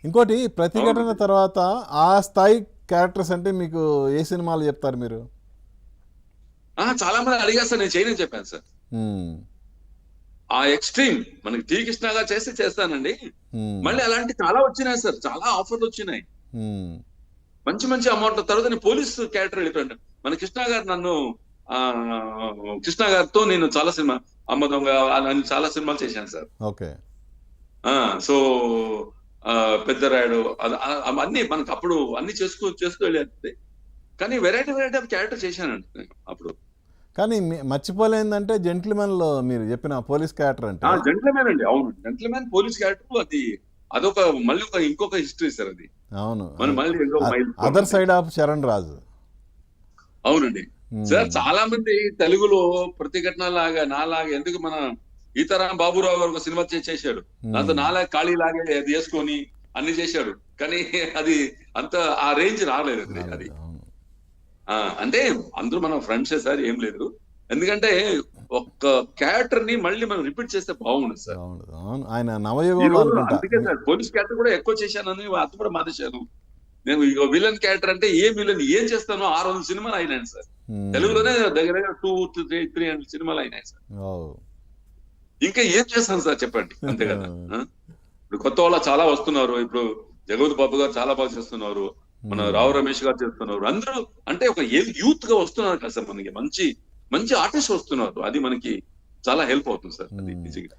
ఇంకోటి అవును. ప్రతిఘటన తర్వాత ఆ స్థాయి క్యారెక్టర్స్ అంటే మీకు ఏ సినిమాలు చెప్తారు మీరు? చాలా మంది అడిగారు సార్, నేను చేయనని చెప్పాను సార్. హ్మ్. ఆ ఎక్స్‌ట్రీమ్ మనకి 'టీ కృష్ణ' గారు చేస్తే చేస్తానండి. హ్మ్. మళ్ళీ అలాంటి చాలా వచ్చినాయి సార్. చాలా ఆఫర్‌లు వచ్చినాయి. హ్మ్. మంచి మంచి అమౌంట్. తర్వాత నేను పోలీస్ క్యారెక్టర్ వెళ్ళిపోయాను. మన కృష్ణ గారు నన్ను కృష్ణ గారితో నేను చాలా సినిమా 'అమ్మ దొంగ' అని చాలా సినిమాలు చేశాను సార్. ఓకే. ఆ! సో, పెద్దరాయుడు అవన్నీ మనకు అప్పుడు అన్ని చేస్తూ వెళ్ళేది. కానీ వెరైటీ వెరైటీ ఆఫ్ క్యారెక్టర్ చేశానండి నేను అప్పుడు. కానీ మర్చిపోలేనిదంటే 'జెంటిల్‌మెన్‌లో' మీరు చెప్పిన పోలీస్ క్యారెక్టర్ అంటే జెంటిల్‌మెన్ అండి. అవును. జెంటిల్‌మెన్ పోలీస్ క్యారెక్టర్ అది. అదొక మళ్ళీ ఇంకొక హిస్టరీ సార్ అది. అవును. మనం మళ్ళీ ఇంకొక మైల్ స్టోన్ అదర్ అది. సైడ్ ఆఫ్ చరణ్ రాజు. అవునండి. సార్ హ్మ్. చాలా మంది తెలుగులో ప్రతిఘటనలాగా నాలాగా ఎందుకు మన ఈతారాం బాబురావు గారు ఒక సినిమా చేశాడు. దాంతో హ్మ్. నాలాగా ఖాళీలాగే అది యేసుకొని అన్ని చేశాడు. కానీ అది అంత ఆ రేంజ్ రాలేదండి అది. రాలేదు. అవును. అంటే అందరూ మనం ఫ్రెండ్సే సార్, ఏం లేదు. ఎందుకంటే ఒక్క క్యారెక్టర్ ని మళ్ళీ మనం రిపీట్ చేస్తే బాగుండదు సార్. బావుండదు. అవును. ఆయన ఈ నవయుగంలో రోజుల్లో అనుకుంటా. అందుకే సార్ పోలీస్ క్యారెక్టర్ కూడా ఎక్కువ చేశానని అది కూడా మానేశాను. నేను ఇగో విలన్ క్యారెక్టర్ అంటే ఏ విలన్ ఏం చేస్తానో 600 సినిమాలు అయినాయి సార్. హ్మ్. తెలుగులోనే దగ్గర దగ్గర 300 సినిమాలు అయినాయి సార్. ఓహ్! ఇంకా ఏం చేస్తాను సార్ చెప్పండి. అంతే కదా! ఇప్పుడు కొత్త వాళ్ళు చాలా వస్తున్నారు. ఇప్పుడు జగపతి బాబు గారు చాలా బాగా చేస్తున్నారు. మన హ్మ్. రావు రమేష్ గారు చేస్తున్నారు. అందరూ అంటే ఒక యూత్ గా వస్తున్నారు కదా సార్ మనకి. మంచి మంచి ఆర్టిస్ట్ వస్తున్నారు. అది మనకి చాలా హెల్ప్ అవుతుంది సార్. అది హ్మ్. నిజంగా.